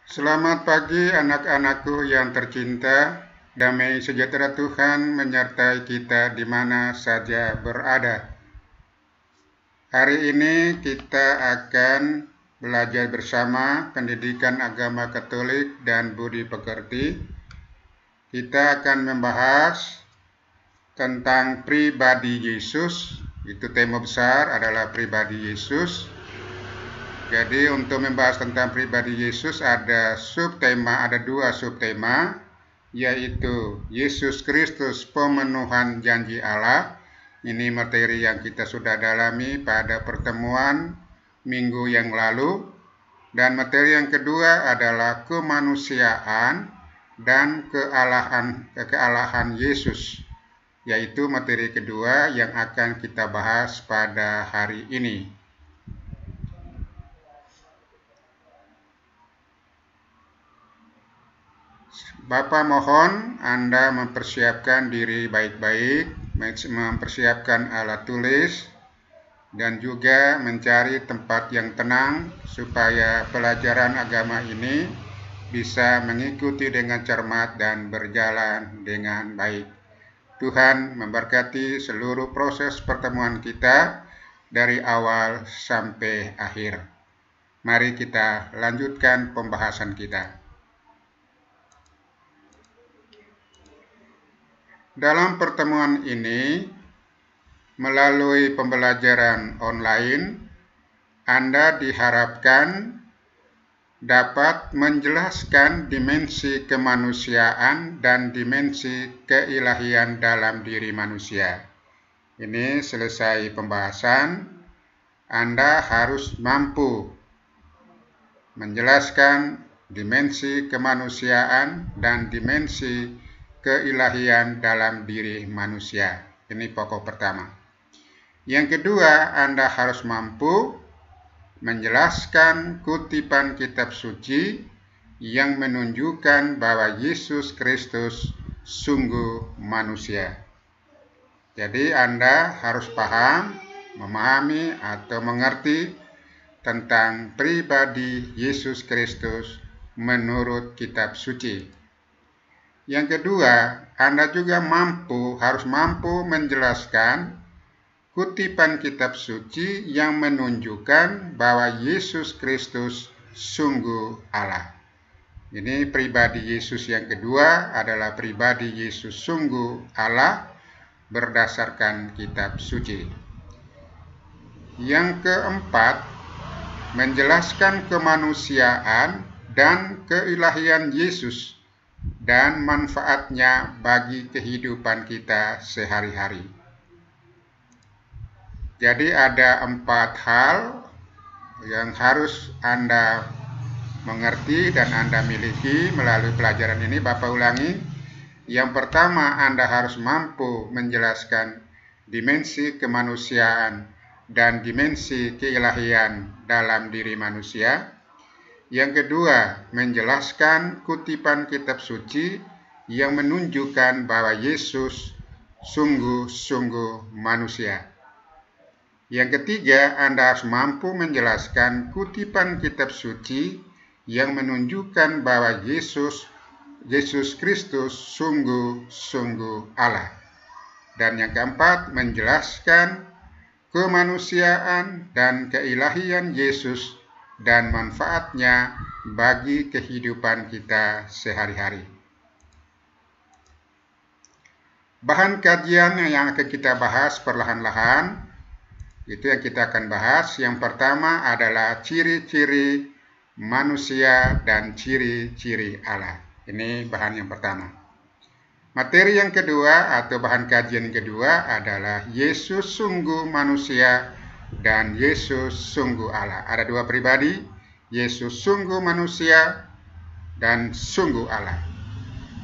Selamat pagi anak-anakku yang tercinta. Damai sejahtera Tuhan menyertai kita di mana saja berada. Hari ini kita akan belajar bersama pendidikan agama Katolik dan budi pekerti. Kita akan membahas tentang pribadi Yesus. Itu tema besar adalah pribadi Yesus. Jadi untuk membahas tentang pribadi Yesus ada dua subtema, yaitu Yesus Kristus pemenuhan janji Allah. Ini materi yang kita sudah dalami pada pertemuan minggu yang lalu. Dan materi yang kedua adalah kemanusiaan dan kealahan Yesus, yaitu materi kedua yang akan kita bahas pada hari ini. Bapak mohon Anda mempersiapkan diri baik-baik, mempersiapkan alat tulis, dan juga mencari tempat yang tenang supaya pelajaran agama ini bisa mengikuti dengan cermat dan berjalan dengan baik. Tuhan memberkati seluruh proses pertemuan kita dari awal sampai akhir. Mari kita lanjutkan pembahasan kita. Dalam pertemuan ini, melalui pembelajaran online, Anda diharapkan dapat menjelaskan dimensi kemanusiaan dan dimensi keilahian dalam diri manusia. Ini selesai pembahasan, Anda harus mampu menjelaskan dimensi kemanusiaan dan dimensi keilahian dalam diri manusia. Ini pokok pertama. Yang kedua, Anda harus mampu menjelaskan kutipan kitab suci yang menunjukkan bahwa Yesus Kristus sungguh manusia. Jadi Anda harus paham, memahami atau mengerti tentang pribadi Yesus Kristus menurut kitab suci. Yang kedua, Anda juga harus mampu menjelaskan kutipan kitab suci yang menunjukkan bahwa Yesus Kristus sungguh Allah. Ini pribadi Yesus yang kedua adalah pribadi Yesus sungguh Allah berdasarkan kitab suci. Yang keempat, menjelaskan kemanusiaan dan keilahian Yesus dan manfaatnya bagi kehidupan kita sehari-hari. Jadi ada 4 hal yang harus Anda mengerti dan Anda miliki melalui pelajaran ini. Bapak ulangi, yang pertama Anda harus mampu menjelaskan dimensi kemanusiaan dan dimensi keilahian dalam diri manusia. Yang kedua, menjelaskan kutipan kitab suci yang menunjukkan bahwa Yesus sungguh-sungguh manusia. Yang ketiga, Anda harus mampu menjelaskan kutipan kitab suci yang menunjukkan bahwa Yesus Kristus sungguh-sungguh Allah. Dan yang keempat, menjelaskan kemanusiaan dan keilahian Yesus dan manfaatnya bagi kehidupan kita sehari-hari. Bahan kajian yang akan kita bahas perlahan-lahan, itu yang kita akan bahas. Yang pertama adalah ciri-ciri manusia dan ciri-ciri Allah. Ini bahan yang pertama. Materi yang kedua atau bahan kajian yang kedua adalah Yesus sungguh manusia dan Yesus sungguh Allah. Ada 2 pribadi, Yesus sungguh manusia dan sungguh Allah.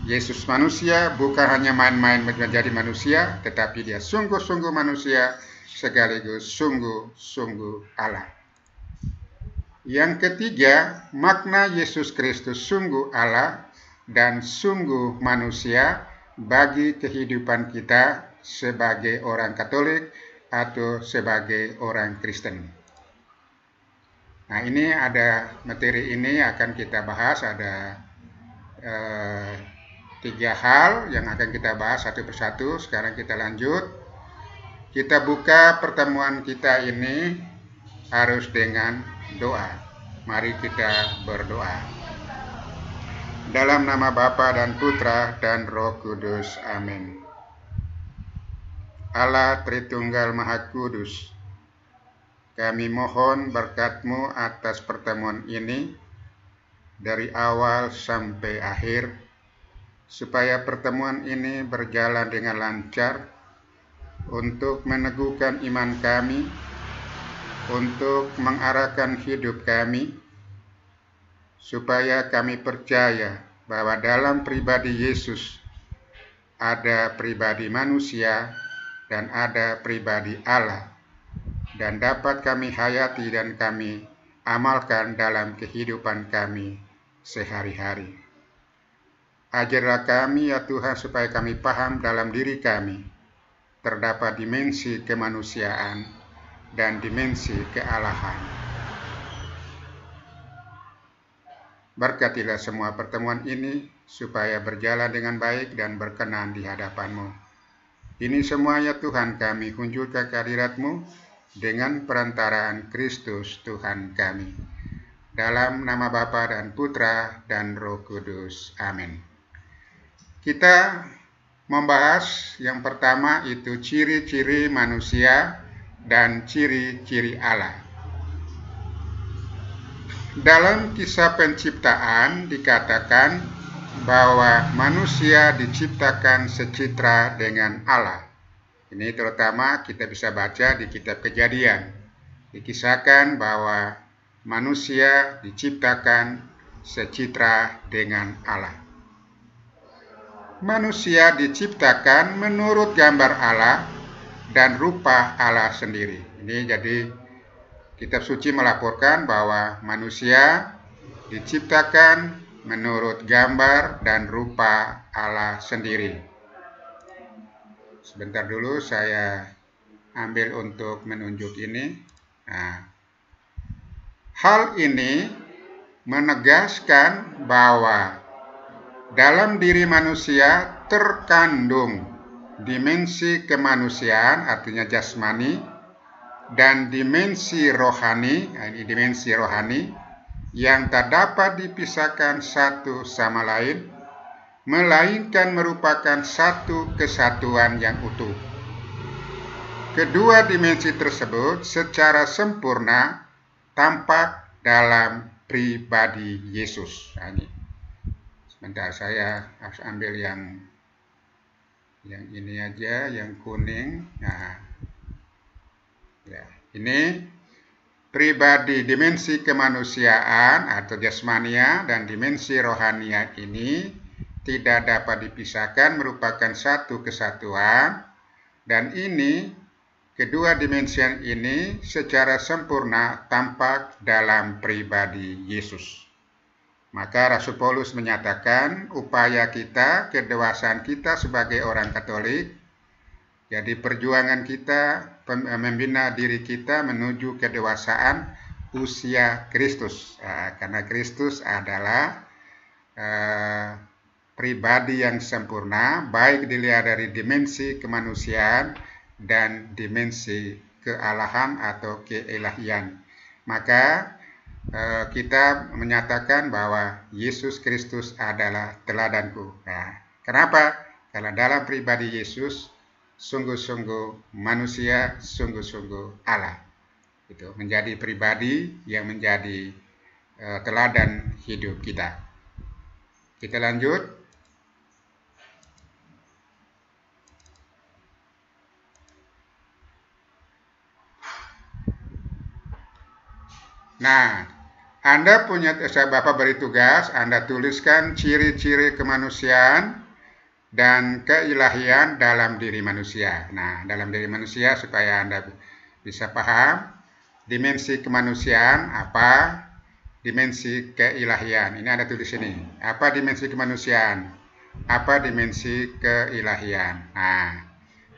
Yesus manusia bukan hanya main-main menjadi manusia, tetapi dia sungguh-sungguh manusia sekaligus sungguh-sungguh Allah. Yang ketiga, makna Yesus Kristus sungguh Allah dan sungguh manusia bagi kehidupan kita sebagai orang Katolik atau sebagai orang Kristen. Nah, ini ada materi ini akan kita bahas, ada 3 hal yang akan kita bahas satu persatu. Sekarang kita lanjut. Kita buka pertemuan kita ini harus dengan doa. Mari kita berdoa. Dalam nama Bapa dan Putra dan Roh Kudus. Amin. Allah Tritunggal Maha Kudus, kami mohon berkat-Mu atas pertemuan ini dari awal sampai akhir, supaya pertemuan ini berjalan dengan lancar untuk meneguhkan iman kami, untuk mengarahkan hidup kami, supaya kami percaya bahwa dalam pribadi Yesus ada pribadi manusia dan ada pribadi Allah, dan dapat kami hayati dan kami amalkan dalam kehidupan kami sehari-hari. Ajarlah kami ya Tuhan, supaya kami paham dalam diri kami terdapat dimensi kemanusiaan dan dimensi kealahan. Berkatilah semua pertemuan ini supaya berjalan dengan baik dan berkenan di hadapan-Mu. Ini semua ya Tuhan kami kunjurkan kehadirat-Mu dengan perantaraan Kristus Tuhan kami. Dalam nama Bapa dan Putra dan Roh Kudus. Amin. Kita membahas yang pertama itu ciri-ciri manusia dan ciri-ciri Allah. Dalam kisah penciptaan dikatakan bahwa manusia diciptakan secitra dengan Allah. Ini terutama kita bisa baca di kitab Kejadian. Dikisahkan bahwa manusia diciptakan secitra dengan Allah. Manusia diciptakan menurut gambar Allah dan rupa Allah sendiri. Ini jadi kitab suci melaporkan bahwa manusia diciptakan menurut gambar dan rupa Allah sendiri. Sebentar dulu saya ambil untuk menunjuk ini. Nah, hal ini menegaskan bahwa dalam diri manusia terkandung dimensi kemanusiaan, artinya jasmani, dan dimensi rohani, ini dimensi rohani, yang tak dapat dipisahkan satu sama lain, melainkan merupakan satu kesatuan yang utuh. Kedua dimensi tersebut secara sempurna tampak dalam pribadi Yesus. Nah, ini. Sebentar, saya harus ambil yang ini aja, yang kuning. Nah, ya, ini pribadi dimensi kemanusiaan atau jasmania dan dimensi rohania ini tidak dapat dipisahkan, merupakan satu kesatuan, dan ini kedua dimensi ini secara sempurna tampak dalam pribadi Yesus. Maka Rasul Paulus menyatakan upaya kita, kedewasaan kita sebagai orang Katolik, jadi perjuangan kita membina diri kita menuju kedewasaan usia Kristus. Nah, karena Kristus adalah pribadi yang sempurna, baik dilihat dari dimensi kemanusiaan dan dimensi kealahan atau keilahian. Maka kita menyatakan bahwa Yesus Kristus adalah teladanku. Nah, kenapa? Karena dalam pribadi Yesus sungguh-sungguh manusia, sungguh-sungguh Allah. Itu menjadi pribadi yang menjadi teladan hidup kita. Kita lanjut. Nah, Anda punya, Bapak beri tugas, Anda tuliskan ciri-ciri kemanusiaan dan keilahian dalam diri manusia. Nah, dalam diri manusia supaya Anda bisa paham dimensi kemanusiaan apa, dimensi keilahian. Ini Anda tulis ini. Apa dimensi kemanusiaan? Apa dimensi keilahian? Nah,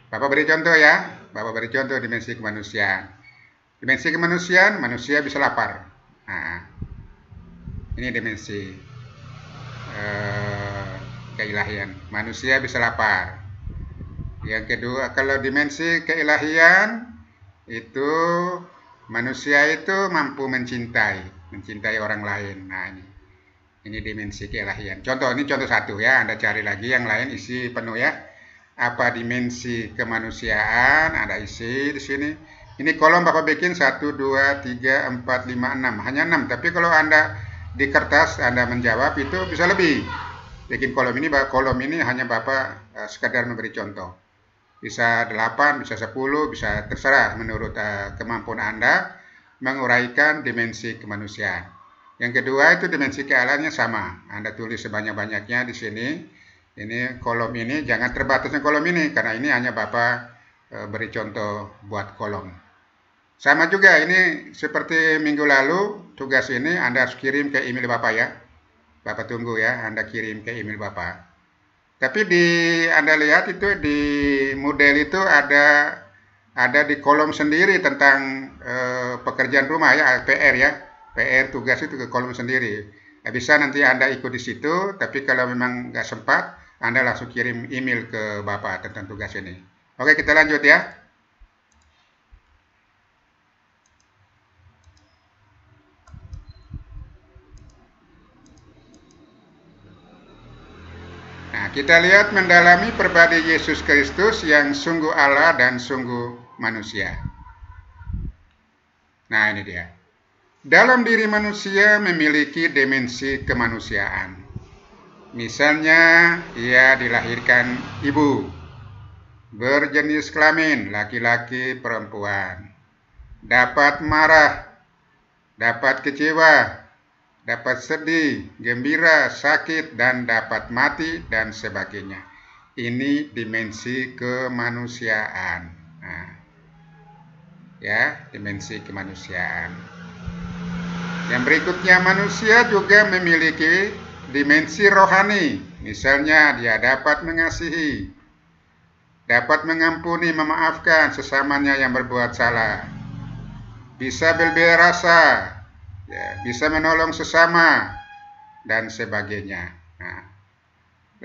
Bapak beri contoh ya. Bapak beri contoh dimensi kemanusiaan. Dimensi kemanusiaan, manusia bisa lapar. Nah, ini dimensi keilahian. Manusia bisa lapar. Yang kedua, kalau dimensi keilahian itu manusia itu mampu mencintai orang lain. Nah, ini dimensi keilahian. Contoh, ini contoh satu ya. Anda cari lagi yang lain isi penuh ya. Apa dimensi kemanusiaan? Ada isi di sini. Ini kolom Bapak bikin 1, 2, 3, 4, 5, 6. Hanya 6. Tapi kalau Anda di kertas Anda menjawab itu bisa lebih. Bikin kolom ini hanya Bapak sekedar memberi contoh. Bisa 8, bisa 10, bisa terserah menurut kemampuan Anda menguraikan dimensi kemanusiaan. Yang kedua itu dimensi kealahannya sama. Anda tulis sebanyak-banyaknya di sini. Ini kolom ini jangan terbatas dengan kolom ini karena ini hanya Bapak beri contoh buat kolom. Sama juga ini seperti minggu lalu tugas ini Anda harus kirim ke email Bapak ya. Bapak tunggu ya, Anda kirim ke email Bapak. Tapi Anda lihat itu di model itu ada di kolom sendiri tentang pekerjaan rumah ya, PR ya. PR tugas itu ke kolom sendiri. Nah, bisa nanti Anda ikut di situ, tapi kalau memang nggak sempat, Anda langsung kirim email ke Bapak tentang tugas ini. Oke, kita lanjut ya. Nah, kita lihat mendalami pribadi Yesus Kristus yang sungguh Allah dan sungguh manusia. Nah, ini dia. Dalam diri manusia memiliki dimensi kemanusiaan. Misalnya, ia dilahirkan ibu, berjenis kelamin, laki-laki, perempuan, dapat marah, dapat kecewa, dapat sedih, gembira, sakit, dan dapat mati, dan sebagainya. Ini dimensi kemanusiaan. Nah, ya, dimensi kemanusiaan. Yang berikutnya, manusia juga memiliki dimensi rohani. Misalnya, dia dapat mengasihi, dapat mengampuni, memaafkan sesamanya yang berbuat salah, bisa berbela rasa, ya, bisa menolong sesama, dan sebagainya. Nah,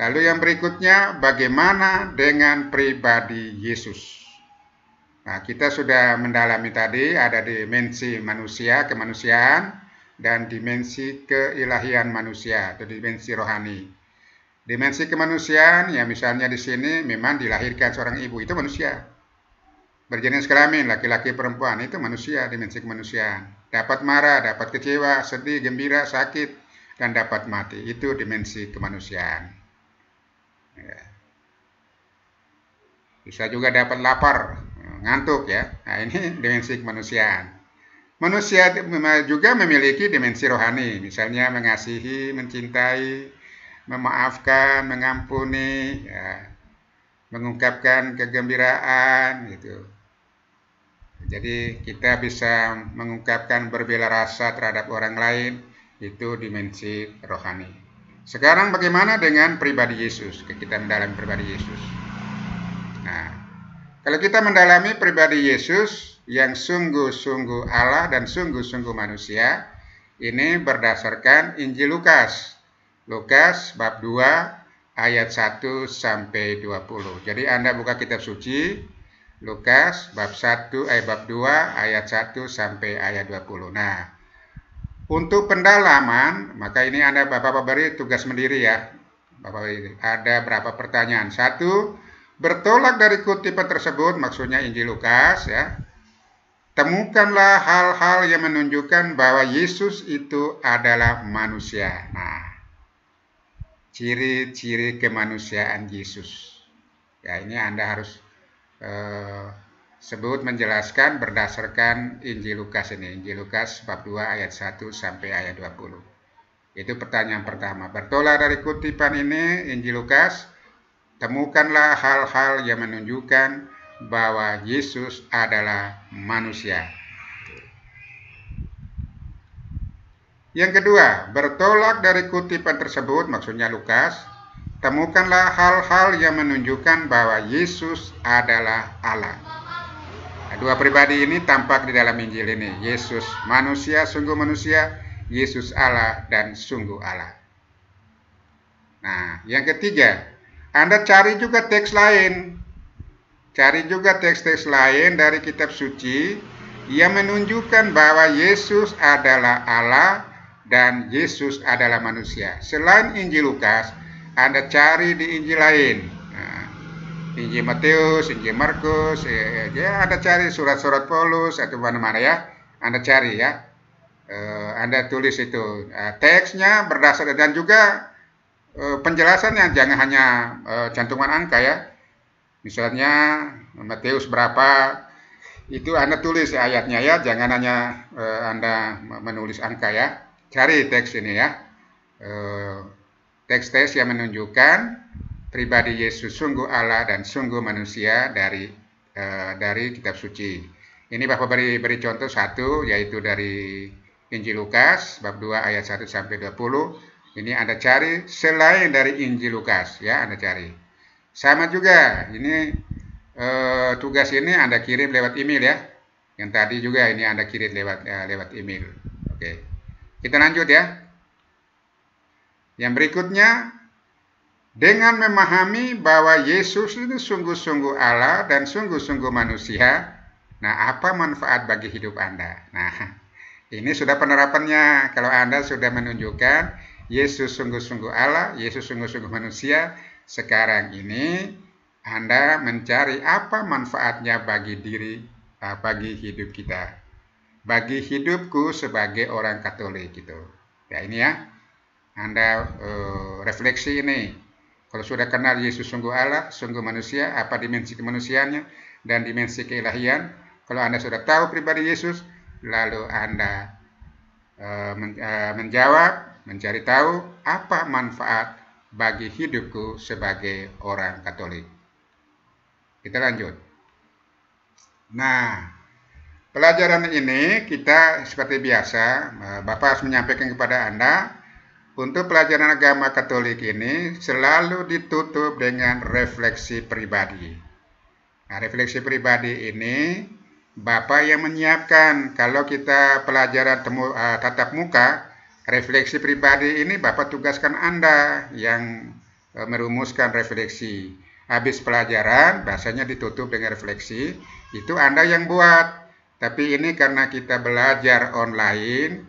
lalu yang berikutnya, bagaimana dengan pribadi Yesus? Nah, kita sudah mendalami tadi, ada dimensi manusia, kemanusiaan, dan dimensi keilahian manusia, atau dimensi rohani. Dimensi kemanusiaan, ya misalnya di sini memang dilahirkan seorang ibu, itu manusia. Berjenis kelamin, laki-laki, perempuan, itu manusia, dimensi kemanusiaan. Dapat marah, dapat kecewa, sedih, gembira, sakit, dan dapat mati. Itu dimensi kemanusiaan. Ya. Bisa juga dapat lapar, ngantuk ya. Nah, ini dimensi kemanusiaan. Manusia juga memiliki dimensi rohani. Misalnya mengasihi, mencintai, memaafkan, mengampuni, ya, mengungkapkan kegembiraan, gitu. Jadi kita bisa mengungkapkan berbela rasa terhadap orang lain, itu dimensi rohani. Sekarang bagaimana dengan pribadi Yesus? Kita mendalami pribadi Yesus. Nah, kalau kita mendalami pribadi Yesus yang sungguh-sungguh Allah dan sungguh-sungguh manusia, ini berdasarkan Injil Lukas. Lukas bab 2 ayat 1 sampai 20. Jadi Anda buka kitab suci Lukas bab 2 ayat 1 sampai ayat 20. Nah, untuk pendalaman, maka ini Anda Bapak beri tugas sendiri ya. Bapak ada berapa pertanyaan? 1, bertolak dari kutipan tersebut, maksudnya Injil Lukas ya. Temukanlah hal-hal yang menunjukkan bahwa Yesus itu adalah manusia. Nah, ciri-ciri kemanusiaan Yesus. Ya, ini Anda harus sebut menjelaskan berdasarkan Injil Lukas ini. Injil Lukas bab 2 ayat 1 sampai ayat 20. Itu pertanyaan pertama. Bertolak dari kutipan ini, Injil Lukas, temukanlah hal-hal yang menunjukkan bahwa Yesus adalah manusia. Yang kedua, bertolak dari kutipan tersebut, maksudnya Lukas, temukanlah hal-hal yang menunjukkan bahwa Yesus adalah Allah. Nah, Dua pribadi ini tampak di dalam Injil ini. Yesus manusia, sungguh manusia. Yesus Allah dan sungguh Allah. Nah, yang ketiga, Anda cari juga teks lain. Cari juga teks-teks lain dari kitab suci yang menunjukkan bahwa Yesus adalah Allah dan Yesus adalah manusia. Selain Injil Lukas, Anda cari di Injil lain. Injil Matius, Injil Markus, ya Anda cari surat-surat Paulus atau mana-mana ya, Anda cari ya, Anda tulis itu teksnya berdasar dan juga penjelasannya, jangan hanya cantuman angka ya, misalnya Matius berapa, itu Anda tulis ayatnya ya, jangan hanya Anda menulis angka ya, cari teks ini ya, teks-teks yang menunjukkan pribadi Yesus sungguh Allah dan sungguh manusia dari kitab suci. Ini Bapak beri contoh satu, yaitu dari Injil Lukas bab 2 ayat 1 sampai 20. Ini Anda cari selain dari Injil Lukas ya, Anda cari. Sama juga ini tugas ini Anda kirim lewat email ya. Yang tadi juga ini Anda kirim lewat email. Oke. Kita lanjut ya. Yang berikutnya, dengan memahami bahwa Yesus itu sungguh-sungguh Allah dan sungguh-sungguh manusia, nah apa manfaat bagi hidup Anda? Nah, ini sudah penerapannya. Kalau Anda sudah menunjukkan Yesus sungguh-sungguh Allah, Yesus sungguh-sungguh manusia, sekarang ini Anda mencari apa manfaatnya bagi bagi hidup kita. Bagi hidupku sebagai orang Katolik gitu. Ya ini ya, Anda refleksi ini. Kalau sudah kenal Yesus sungguh Allah, sungguh manusia, apa dimensi kemanusiaannya dan dimensi keilahian. Kalau Anda sudah tahu pribadi Yesus, lalu Anda menjawab, mencari tahu apa manfaat bagi hidupku sebagai orang Katolik. Kita lanjut. Nah, pelajaran ini kita seperti biasa, Bapak harus menyampaikan kepada Anda, untuk pelajaran agama Katolik ini selalu ditutup dengan refleksi pribadi. Nah, refleksi pribadi ini Bapak yang menyiapkan. Kalau kita pelajaran tatap muka, refleksi pribadi ini Bapak tugaskan Anda yang merumuskan refleksi. Habis pelajaran, bahasanya ditutup dengan refleksi, itu Anda yang buat. Tapi ini karena kita belajar online,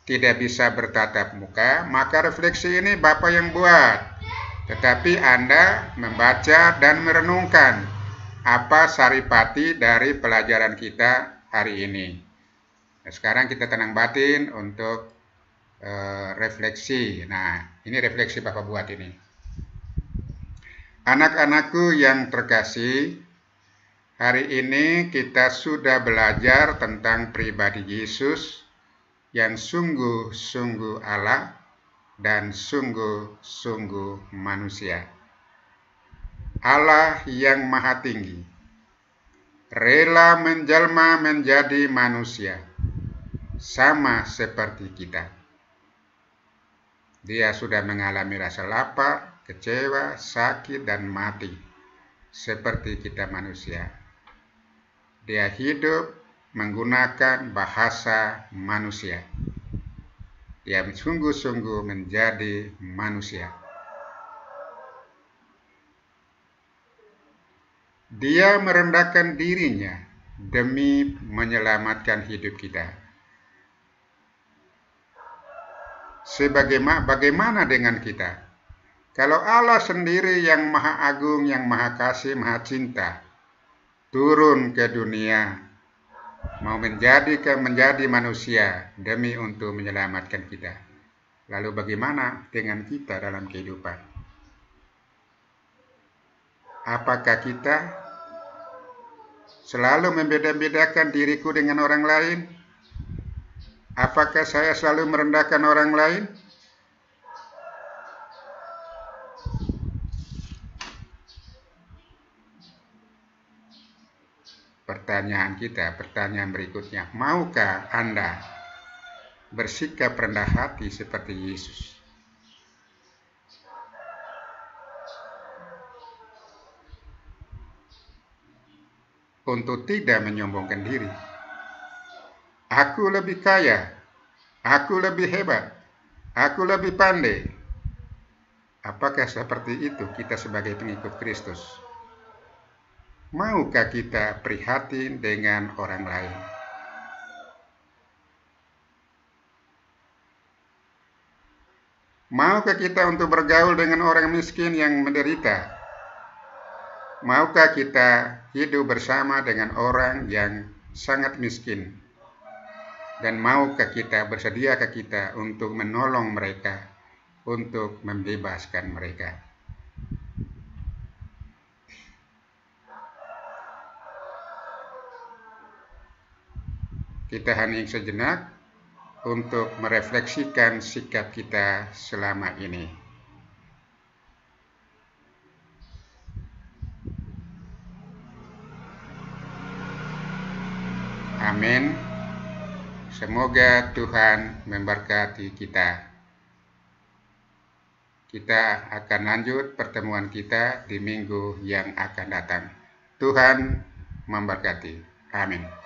tidak bisa bertatap muka, maka refleksi ini Bapak yang buat. Tetapi Anda membaca dan merenungkan apa saripati dari pelajaran kita hari ini. Nah, sekarang kita tenang batin untuk refleksi. Nah, ini refleksi Bapak buat ini. Anak-anakku yang terkasih, hari ini kita sudah belajar tentang pribadi Yesus yang sungguh-sungguh Allah dan sungguh-sungguh manusia. Allah yang maha tinggi, rela menjelma menjadi manusia, sama seperti kita. Dia sudah mengalami rasa lapar, kecewa, sakit, dan mati, seperti kita manusia. Dia hidup menggunakan bahasa manusia. Dia sungguh-sungguh menjadi manusia. Dia merendahkan dirinya demi menyelamatkan hidup kita. Bagaimana dengan kita? Kalau Allah sendiri yang maha agung, yang maha kasih, maha cinta, turun ke dunia, mau menjadi manusia demi untuk menyelamatkan kita. Lalu bagaimana dengan kita dalam kehidupan? Apakah kita selalu membeda-bedakan diriku dengan orang lain? Apakah saya selalu merendahkan orang lain? Pertanyaan berikutnya, maukah Anda bersikap rendah hati seperti Yesus? untuk tidak menyombongkan diri. Aku lebih kaya, aku lebih hebat, aku lebih pandai. Apakah seperti itu kita sebagai pengikut Kristus? Maukah kita prihatin dengan orang lain? Maukah kita untuk bergaul dengan orang miskin yang menderita? Maukah kita hidup bersama dengan orang yang sangat miskin? Dan maukah kita, bersediakah kita untuk menolong mereka, untuk membebaskan mereka? Kita hening sejenak untuk merefleksikan sikap kita selama ini. Amin. Semoga Tuhan memberkati kita. Kita akan lanjut pertemuan kita di minggu yang akan datang. Tuhan memberkati. Amin.